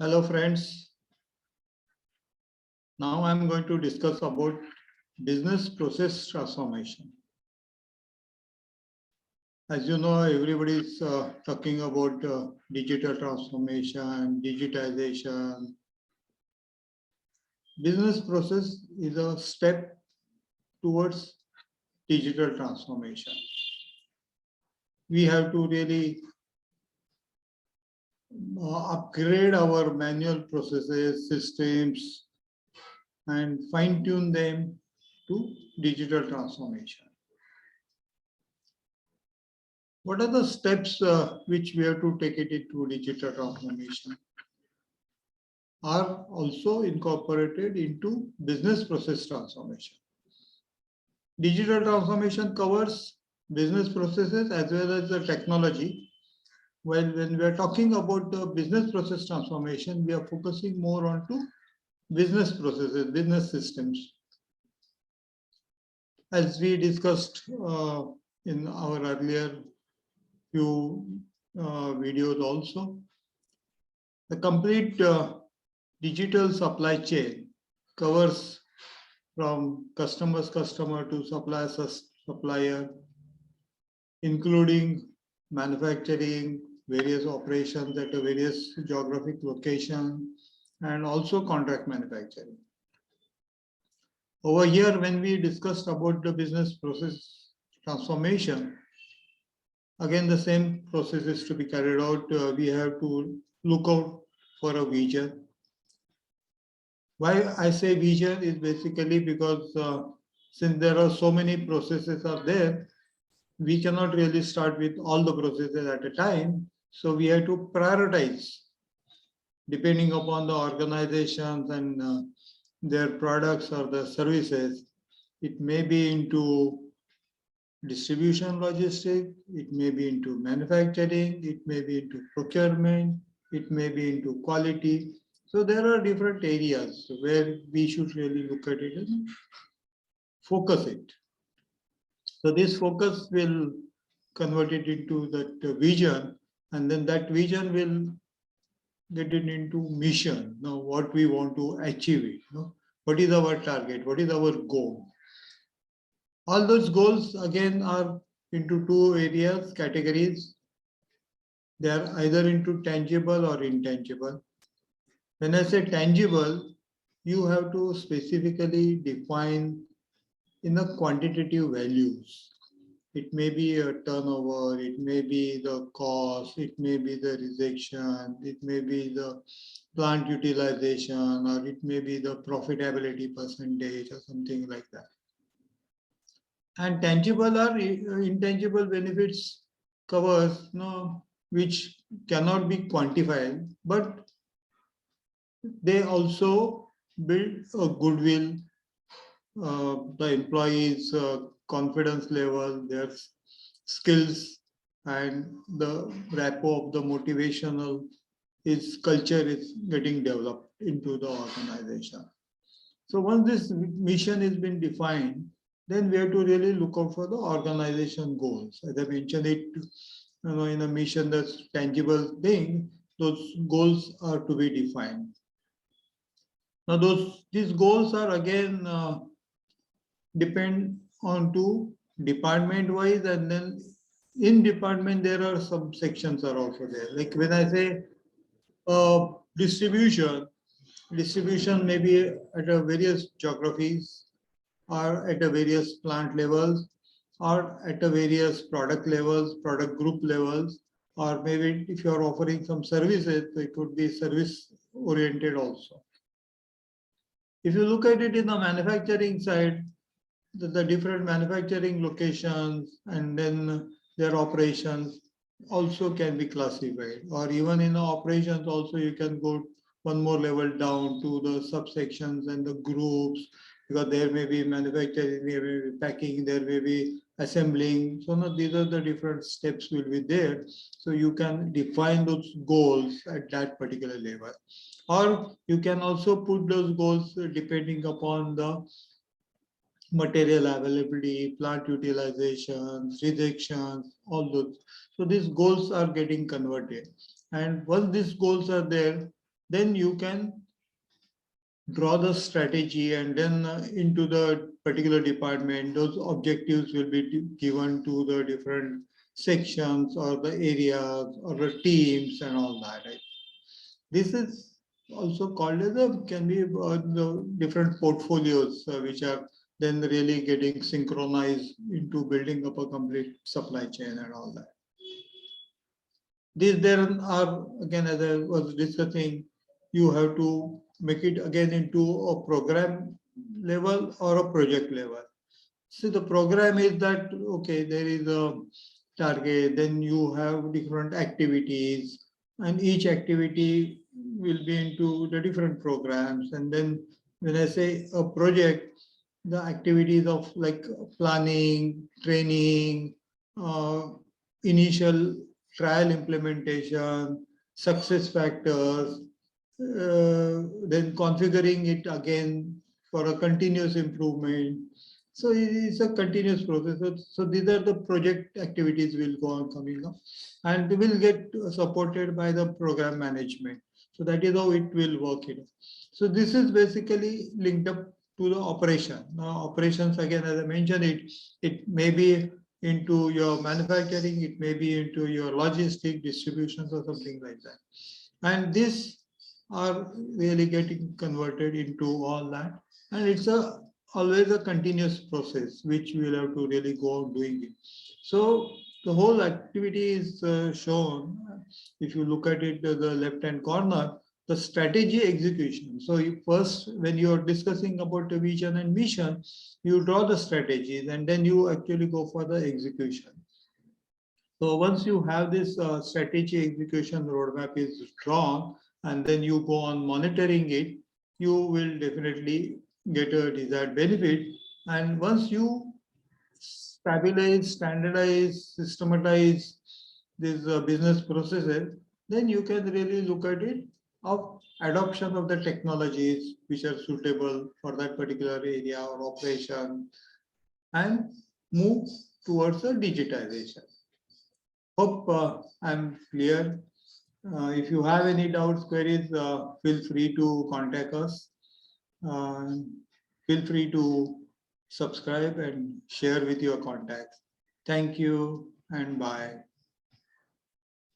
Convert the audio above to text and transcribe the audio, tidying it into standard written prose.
Hello friends, now I'm going to discuss about business process transformation. As you know, everybody is talking about digital transformation, digitization. Business process is a step towards digital transformation. We have to really upgrade our manual processes, systems, and fine-tune them to digital transformation. What are the steps which we have to take it into digital transformation? Are also incorporated into business process transformation. Digital transformation covers business processes as well as the technology. While when we are talking about the business process transformation, we are focusing more on to business processes, business systems. As we discussed in our earlier few videos also, the complete digital supply chain covers from customer to supplier, including manufacturing, various operations at a various geographic location, and also contract manufacturing. Over here, when we discussed about the business process transformation, again, the same process is to be carried out. We have to look out for a vision. Why I say vision is basically because since there are so many processes are there, we cannot really start with all the processes at a time. So we have to prioritize depending upon the organizations and their products or the services. It may be into distribution logistics, it may be into manufacturing, it may be into procurement, it may be into quality. So there are different areas where we should really look at it and focus it. So this focus will convert it into that vision, and then that vision will get it into mission. Now, what we want to achieve it. What is our target? What is our goal? All those goals again are into two areas, categories. They are either into tangible or intangible. When I say tangible, you have to specifically define in the quantitative values. It may be a turnover, it may be the cost, it may be the rejection, it may be the plant utilization, or it may be the profitability percentage or something like that. And tangible or intangible benefits covers which cannot be quantified, but they also build a goodwill, the employees' confidence level, their skills, and the rapport of the motivational culture is getting developed into the organization. So once this mission has been defined, then we have to really look out for the organization goals. As I mentioned it, in a mission that's tangible thing, those goals are to be defined. Now these goals are again depend on to department wise, and then in department there are some sections are also there. Like when I say distribution may be at a various geographies, or at a various plant levels, or at a various product levels, product group levels, or maybe if you are offering some services, it could be service oriented also. If you look at it in the manufacturing side, the different manufacturing locations and then their operations also can be classified, or even in the operations also you can go one more level down to the subsections and the groups, because there may be manufacturing, there may be packing, there may be assembling. So now these are the different steps will be there. So you can define those goals at that particular level. Or you can also put those goals depending upon the material availability, plant utilization, rejections, all those. So these goals are getting converted. And once these goals are there, then you can draw the strategy, and then into the particular department, those objectives will be given to the different sections or the areas or the teams and all that. Right? This is also called as can be the different portfolios which are then really getting synchronized into building up a complete supply chain and all that. These there are, again, as I was discussing, you have to make it again into a program level or a project level. So the program is that, okay, there is a target, then you have different activities, and each activity will be into the different programs. And then when I say a project, the activities of like planning, training, uh, initial trial implementation, success factors, then configuring it again for a continuous improvement. So it is a continuous process. So these are the project activities will go on coming up, and they will get supported by the program management. So that is how it will work. So this is basically linked up to the operation. Now operations, again, as I mentioned, it may be into your manufacturing, it may be into your logistic distributions or something like that. And these are really getting converted into all that. And it's always a continuous process which we will have to really go on doing it. So the whole activity is shown. If you look at it, the left hand corner, the strategy execution. So first, when you're discussing about the vision and mission, you draw the strategies and then you actually go for the execution. So once you have this strategy execution roadmap is drawn, and then you go on monitoring it, you will definitely get a desired benefit. And once you stabilize, standardize, systematize these business processes, then you can really look at it of adoption of the technologies which are suitable for that particular area or operation, and move towards the digitization. Hope I'm clear. If you have any doubts, queries, feel free to contact us. Uh, Feel free to subscribe and share with your contacts. Thank you and bye.